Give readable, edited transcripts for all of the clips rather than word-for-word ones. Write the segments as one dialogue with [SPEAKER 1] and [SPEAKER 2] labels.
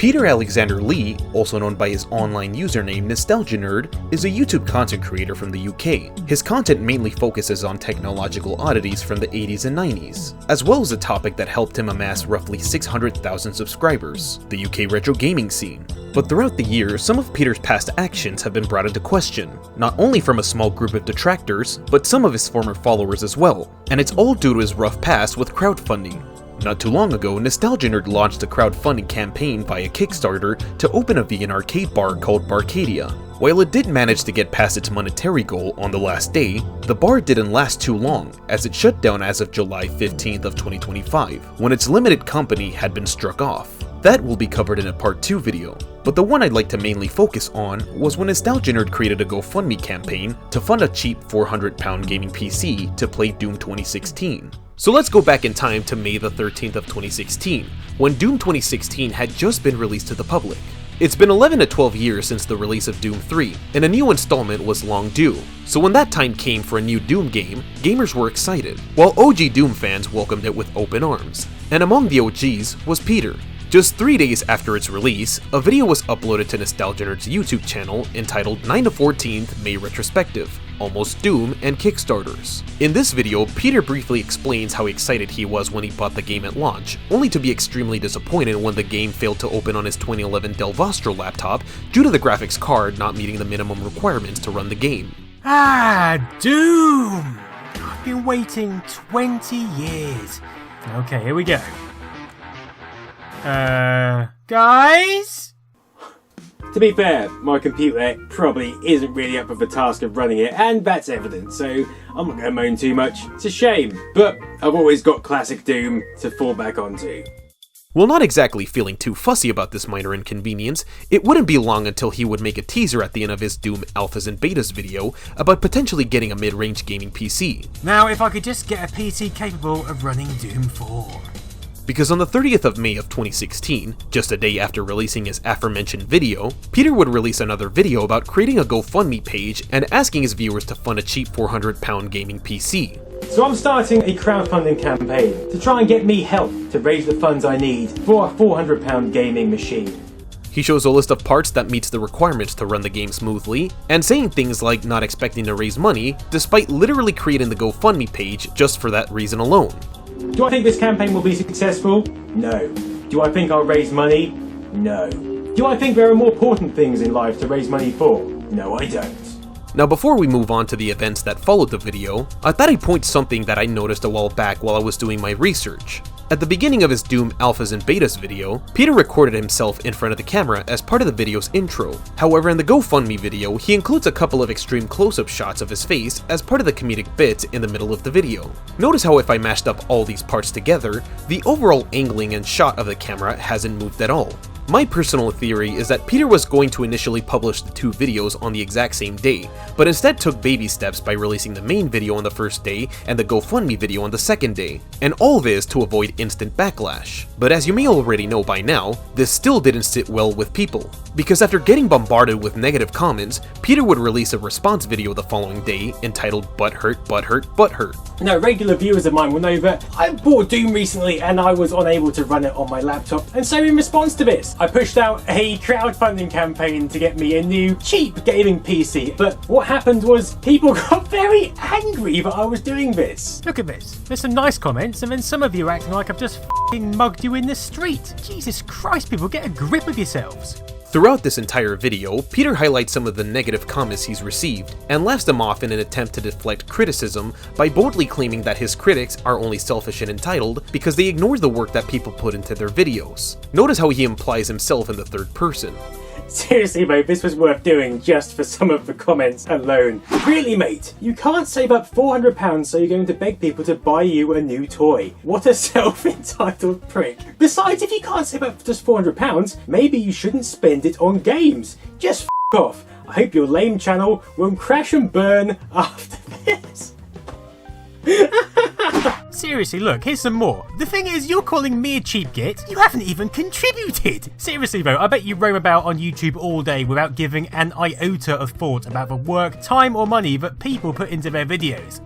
[SPEAKER 1] Peter Alexander Lee, also known by his online username Nostalgia Nerd, is a YouTube content creator from the UK. His content mainly focuses on technological oddities from the 80s and 90s, as well as a topic that helped him amass roughly 600,000 subscribers, the UK retro gaming scene. But throughout the years, some of Peter's past actions have been brought into question, not only from a small group of detractors, but some of his former followers as well, and it's all due to his rough past with crowdfunding. Not too long ago, Nostalgia Nerd launched a crowdfunding campaign via Kickstarter to open a vegan arcade bar called Barcadia. While it did manage to get past its monetary goal on the last day, the bar didn't last too long, as it shut down as of July 15th of 2025, when its limited company had been struck off. That will be covered in a part 2 video, but the one I'd like to mainly focus on was when Nostalgia Nerd created a GoFundMe campaign to fund a cheap £400 gaming PC to play Doom 2016. So let's go back in time to May the 13th of 2016, when Doom 2016 had just been released to the public. It's been 11 to 12 years since the release of Doom 3, and a new installment was long due. So when that time came for a new Doom game, gamers were excited, while OG Doom fans welcomed it with open arms. And among the OGs was Peter. Just 3 days after its release, a video was uploaded to Nostalgia Nerd's YouTube channel entitled 9 to 14th May Retrospective, Almost Doom and Kickstarters. In this video, Peter briefly explains how excited he was when he bought the game at launch, only to be extremely disappointed when the game failed to open on his 2011 Dell Vostro laptop due to the graphics card not meeting the minimum requirements to run the game.
[SPEAKER 2] Doom! I've been waiting 20 years. Okay, here we go. Guys?
[SPEAKER 3] To be fair, my computer probably isn't really up for the task of running it, and that's evident, so I'm not going to moan too much. It's a shame, but I've always got classic Doom to fall back onto.
[SPEAKER 1] While not exactly feeling too fussy about this minor inconvenience, it wouldn't be long until he would make a teaser at the end of his Doom Alphas and Betas video about potentially getting a mid-range gaming PC.
[SPEAKER 2] Now, if I could just get a PC capable of running Doom 4.
[SPEAKER 1] Because on the 30th of May of 2016, just a day after releasing his aforementioned video, Peter would release another video about creating a GoFundMe page and asking his viewers to fund a cheap £400 gaming PC.
[SPEAKER 3] So I'm starting a crowdfunding campaign to try and get me help to raise the funds I need for a £400 gaming machine.
[SPEAKER 1] He shows a list of parts that meets the requirements to run the game smoothly, and saying things like not expecting to raise money, despite literally creating the GoFundMe page just for that reason alone.
[SPEAKER 3] Do I think this campaign will be successful? No. Do I think I'll raise money? No. Do I think there are more important things in life to raise money for? No, I don't.
[SPEAKER 1] Now before we move on to the events that followed the video, I thought I'd point something that I noticed a while back while I was doing my research. At the beginning of his Doom Alphas and Betas video, Peter recorded himself in front of the camera as part of the video's intro. However, in the GoFundMe video, he includes a couple of extreme close-up shots of his face as part of the comedic bits in the middle of the video. Notice how if I mashed up all these parts together, the overall angling and shot of the camera hasn't moved at all. My personal theory is that Peter was going to initially publish the two videos on the exact same day, but instead took baby steps by releasing the main video on the first day and the GoFundMe video on the second day, and all this to avoid instant backlash. But as you may already know by now, this still didn't sit well with people, because after getting bombarded with negative comments, Peter would release a response video the following day entitled Butthurt, Butthurt, Butthurt.
[SPEAKER 3] Now, regular viewers of mine will know that I bought Doom recently and I was unable to run it on my laptop, and so in response to this, I pushed out a crowdfunding campaign to get me a new cheap gaming PC. But what happened was people got very angry that I was doing this.
[SPEAKER 2] Look at this. There's some nice comments, and then some of you are acting like I've just f***ing mugged you in the street. Jesus Christ, people, get a grip of yourselves.
[SPEAKER 1] Throughout this entire video, Peter highlights some of the negative comments he's received, and laughs them off in an attempt to deflect criticism by boldly claiming that his critics are only selfish and entitled because they ignore the work that people put into their videos. Notice how he implies himself in the third person.
[SPEAKER 3] Seriously mate, this was worth doing just for some of the comments alone. Really mate, you can't save up £400 so you're going to beg people to buy you a new toy. What a self-entitled prick. Besides, if you can't save up just £400, maybe you shouldn't spend it on games. Just f*** off. I hope your lame channel will crash and burn after this.
[SPEAKER 2] Seriously, look, here's some more. The thing is, you're calling me a cheap git. You haven't even contributed. Seriously though, I bet you roam about on YouTube all day without giving an iota of thought about the work, time or money that people put into their videos.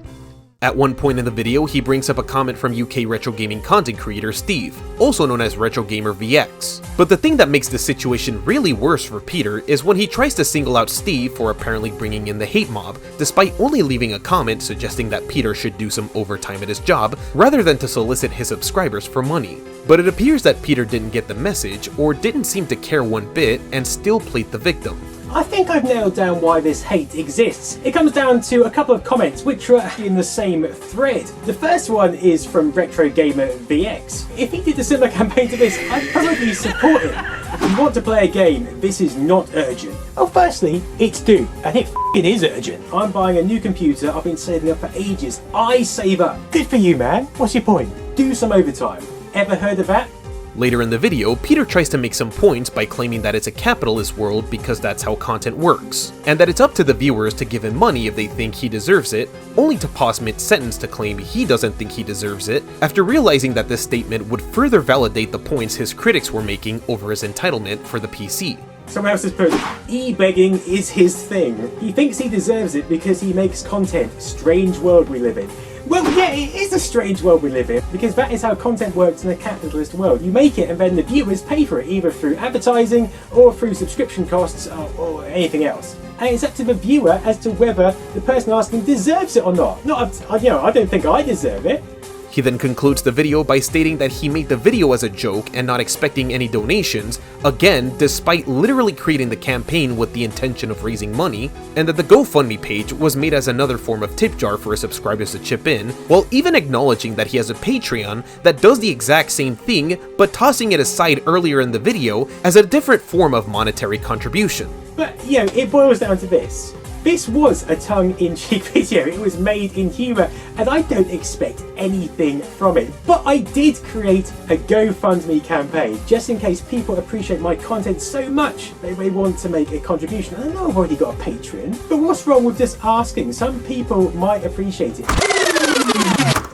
[SPEAKER 1] At one point in the video, he brings up a comment from UK retro gaming content creator Steve, also known as RetroGamerVX. But the thing that makes the situation really worse for Peter is when he tries to single out Steve for apparently bringing in the hate mob, despite only leaving a comment suggesting that Peter should do some overtime at his job, rather than to solicit his subscribers for money. But it appears that Peter didn't get the message, or didn't seem to care one bit, and still played the victim.
[SPEAKER 3] I think I've nailed down why this hate exists. It comes down to a couple of comments which are actually in the same thread. The first one is from RetroGamerVX. If he did a similar campaign to this, I'd probably support him. If you want to play a game, this is not urgent. Well, firstly, it's due, and it f***ing is urgent. I'm buying a new computer, I've been saving up for ages. I save up. Good for you, man. What's your point? Do some overtime. Ever heard of that?
[SPEAKER 1] Later in the video, Peter tries to make some points by claiming that it's a capitalist world because that's how content works, and that it's up to the viewers to give him money if they think he deserves it, only to pause mid-sentence to claim he doesn't think he deserves it, after realizing that this statement would further validate the points his critics were making over his entitlement for the PC.
[SPEAKER 3] Someone else has put, e-begging is his thing. He thinks he deserves it because he makes content. Strange world we live in. Well, yeah, it is a strange world we live in, because that is how content works in a capitalist world. You make it and then the viewers pay for it, either through advertising or through subscription costs or anything else. And it's up to the viewer as to whether the person asking deserves it or not. I don't think I deserve it.
[SPEAKER 1] He then concludes the video by stating that he made the video as a joke and not expecting any donations, again despite literally creating the campaign with the intention of raising money, and that the GoFundMe page was made as another form of tip jar for his subscribers to chip in, while even acknowledging that he has a Patreon that does the exact same thing, but tossing it aside earlier in the video as a different form of monetary contribution.
[SPEAKER 3] But, it boils down to this. This was a tongue-in-cheek video, it was made in humour, and I don't expect anything from it. But I did create a GoFundMe campaign, just in case people appreciate my content so much they may want to make a contribution. I know I've already got a Patreon, but what's wrong with just asking? Some people might appreciate it.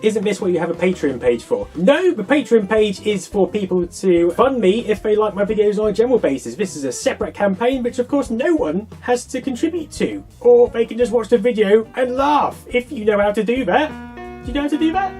[SPEAKER 3] Isn't this what you have a Patreon page for? No, the Patreon page is for people to fund me if they like my videos on a general basis. This is a separate campaign which of course no one has to contribute to. Or they can just watch the video and laugh, if you know how to do that. Do you know how to do that?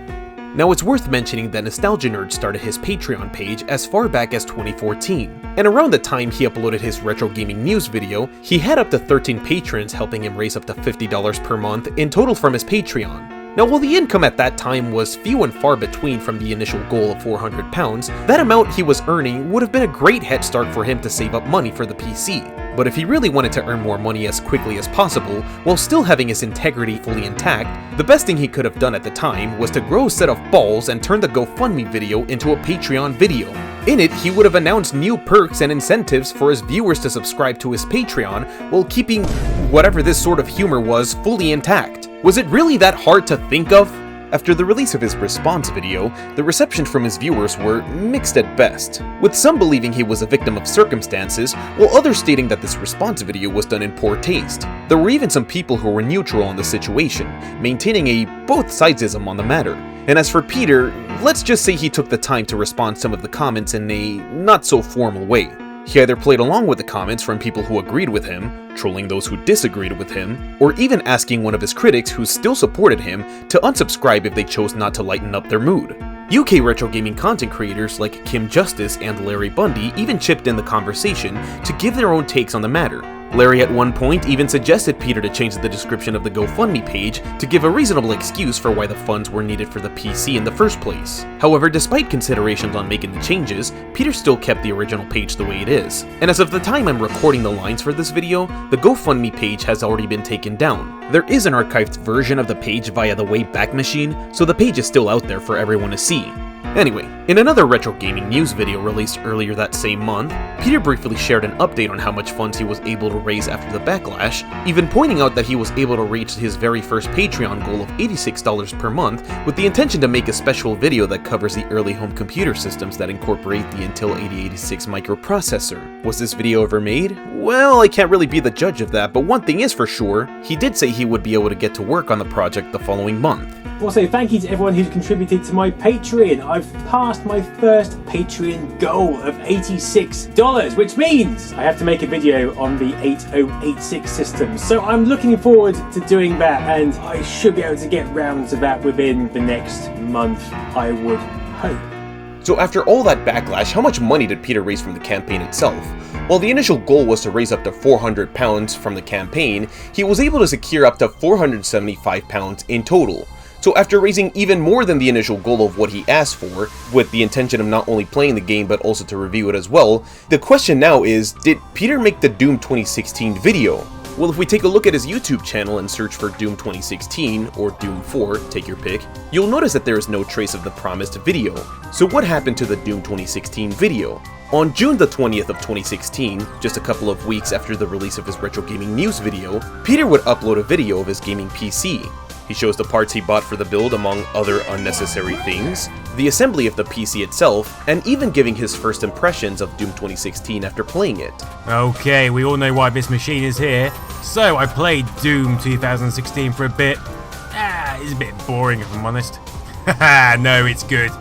[SPEAKER 1] Now it's worth mentioning that Nostalgia Nerd started his Patreon page as far back as 2014, and around the time he uploaded his retro gaming news video, he had up to 13 patrons helping him raise up to $50 per month in total from his Patreon. Now, while the income at that time was few and far between from the initial goal of £400, that amount he was earning would have been a great head start for him to save up money for the PC. But if he really wanted to earn more money as quickly as possible, while still having his integrity fully intact, the best thing he could have done at the time was to grow a set of balls and turn the GoFundMe video into a Patreon video. In it, he would have announced new perks and incentives for his viewers to subscribe to his Patreon, while keeping whatever this sort of humor was fully intact. Was it really that hard to think of? After the release of his response video, the reception from his viewers were mixed at best, with some believing he was a victim of circumstances, while others stating that this response video was done in poor taste. There were even some people who were neutral on the situation, maintaining a both-sidesism on the matter. And as for Peter, let's just say he took the time to respond to some of the comments in a not-so-formal way. He either played along with the comments from people who agreed with him, trolling those who disagreed with him, or even asking one of his critics who still supported him to unsubscribe if they chose not to lighten up their mood. UK retro gaming content creators like Kim Justice and Larry Bundy even chipped in the conversation to give their own takes on the matter. Larry at one point even suggested Peter to change the description of the GoFundMe page to give a reasonable excuse for why the funds were needed for the PC in the first place. However, despite considerations on making the changes, Peter still kept the original page the way it is. And as of the time I'm recording the lines for this video, the GoFundMe page has already been taken down. There is an archived version of the page via the Wayback Machine, so the page is still out there for everyone to see. Anyway, in another retro gaming news video released earlier that same month, Peter briefly shared an update on how much funds he was able to raise after the backlash, even pointing out that he was able to reach his very first Patreon goal of $86 per month with the intention to make a special video that covers the early home computer systems that incorporate the Intel 8086 microprocessor. Was this video ever made? Well, I can't really be the judge of that, but one thing is for sure, he did say he would be able to get to work on the project the following month.
[SPEAKER 3] Also, thank you to everyone who's contributed to my Patreon. I've passed my first Patreon goal of $86, which means I have to make a video on the 8086 system. So I'm looking forward to doing that, and I should be able to get round to that within the next month, I would hope.
[SPEAKER 1] So after all that backlash, how much money did Peter raise from the campaign itself? While the initial goal was to raise up to £400 from the campaign, he was able to secure up to £475 in total. So after raising even more than the initial goal of what he asked for, with the intention of not only playing the game but also to review it as well, the question now is, did Peter make the Doom 2016 video? Well, if we take a look at his YouTube channel and search for Doom 2016, or Doom 4, take your pick, you'll notice that there is no trace of the promised video. So what happened to the Doom 2016 video? On June the 20th of 2016, just a couple of weeks after the release of his retro gaming news video, Peter would upload a video of his gaming PC. He shows the parts he bought for the build among other unnecessary things, the assembly of the PC itself, and even giving his first impressions of Doom 2016 after playing it.
[SPEAKER 2] Okay, we all know why this machine is here. So I played Doom 2016 for a bit. It's a bit boring if I'm honest. Haha, no, it's good.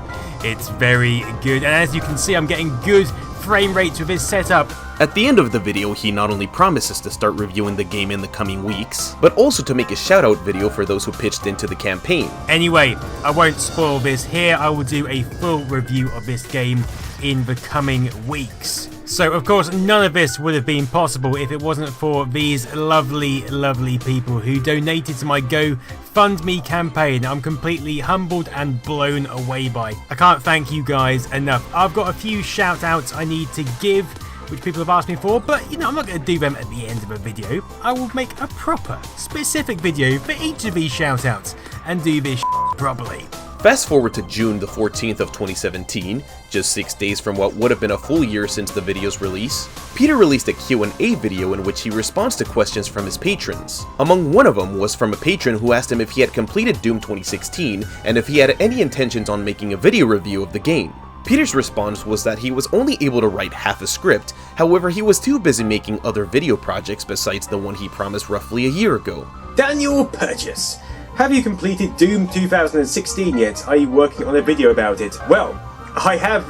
[SPEAKER 2] It's very good, and as you can see, I'm getting good frame rates with this setup.
[SPEAKER 1] At the end of the video, he not only promises to start reviewing the game in the coming weeks, but also to make a shoutout video for those who pitched into the campaign.
[SPEAKER 2] Anyway, I won't spoil this here. I will do a full review of this game in the coming weeks. So, of course, none of this would have been possible if it wasn't for these lovely, lovely people who donated to my GoFundMe campaign. I'm completely humbled and blown away by. I can't thank you guys enough. I've got a few shout outs I need to give, which people have asked me for, but I'm not going to do them at the end of a video. I will make a proper, specific video for each of these shout outs and do this properly.
[SPEAKER 1] Fast forward to June the 14th of 2017, just 6 days from what would have been a full year since the video's release, Peter released a Q&A video in which he responds to questions from his patrons. Among one of them was from a patron who asked him if he had completed Doom 2016 and if he had any intentions on making a video review of the game. Peter's response was that he was only able to write half a script, however he was too busy making other video projects besides the one he promised roughly a year ago.
[SPEAKER 3] Daniel Purchase. Have you completed Doom 2016 yet? Are you working on a video about it? Well, I have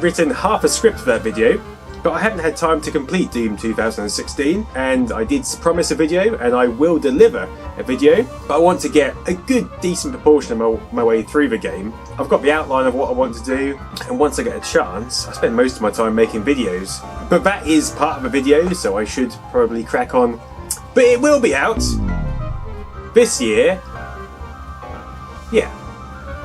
[SPEAKER 3] written half a script for that video, but I haven't had time to complete Doom 2016, and I did promise a video, and I will deliver a video, but I want to get a good, decent proportion of my way through the game. I've got the outline of what I want to do, and once I get a chance, I spend most of my time making videos. But that is part of a video, so I should probably crack on. But it will be out this year. Yeah,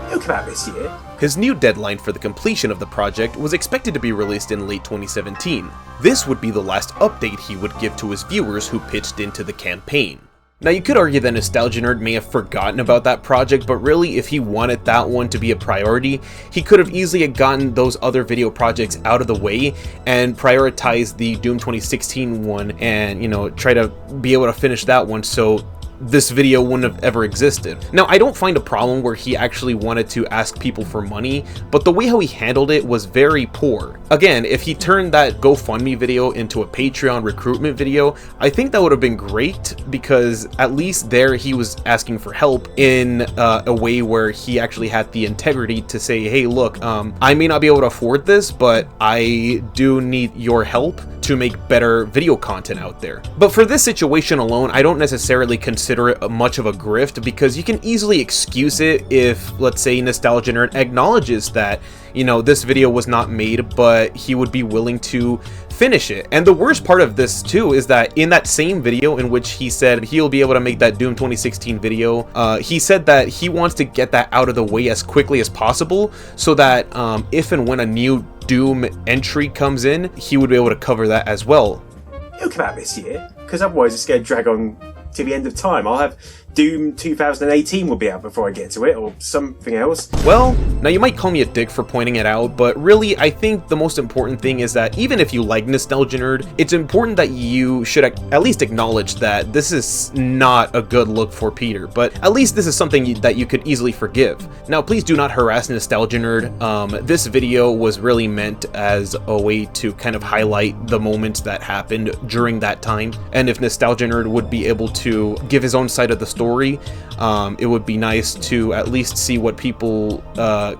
[SPEAKER 3] it'll come out this year.
[SPEAKER 1] His new deadline for the completion of the project was expected to be released in late 2017. This would be the last update he would give to his viewers who pitched into the campaign. Now you could argue that Nostalgia Nerd may have forgotten about that project, but really if he wanted that one to be a priority, he could have easily gotten those other video projects out of the way and prioritized the Doom 2016 one and, try to be able to finish that one so this video wouldn't have ever existed. Now, I don't find a problem where he actually wanted to ask people for money, but the way how he handled it was very poor. Again, if he turned that GoFundMe video into a Patreon recruitment video, I think that would have been great, because at least there he was asking for help in a way where he actually had the integrity to say, hey, look, I may not be able to afford this, but I do need your help to make better video content out there. But for this situation alone, I don't necessarily consider it much of a grift, because you can easily excuse it if, let's say, Nostalgia Nerd acknowledges that, this video was not made, but he would be willing to finish it. And the worst part of this too is that in that same video in which he said he'll be able to make that Doom 2016 video, he said that he wants to get that out of the way as quickly as possible so that if and when a new Doom entry comes in, he would be able to cover that as well.
[SPEAKER 3] It'll come out this year, because otherwise it's going to drag on to the end of time. I'll have Doom 2018 will be out before I get to it, or something else.
[SPEAKER 1] Well, now you might call me a dick for pointing it out, but really I think the most important thing is that even if you like Nostalgia Nerd, it's important that you should at least acknowledge that this is not a good look for Peter, but at least this is something that you could easily forgive. Now please do not harass Nostalgia Nerd. This video was really meant as a way to kind of highlight the moments that happened during that time, and if Nostalgia Nerd would be able to give his own side of the story story. It would be nice to at least see what people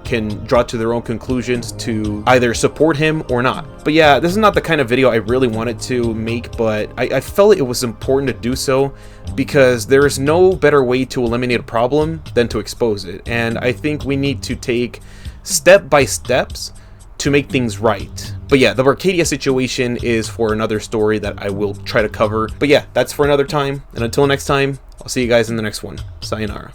[SPEAKER 1] can draw to their own conclusions to either support him or not. But yeah, this is not the kind of video I really wanted to make, but I felt it was important to do so because there is no better way to eliminate a problem than to expose it. And I think we need to take step by steps to make things right. But yeah, the Arcadia situation is for another story that I will try to cover. But yeah, that's for another time. And until next time, I'll see you guys in the next one. Sayonara.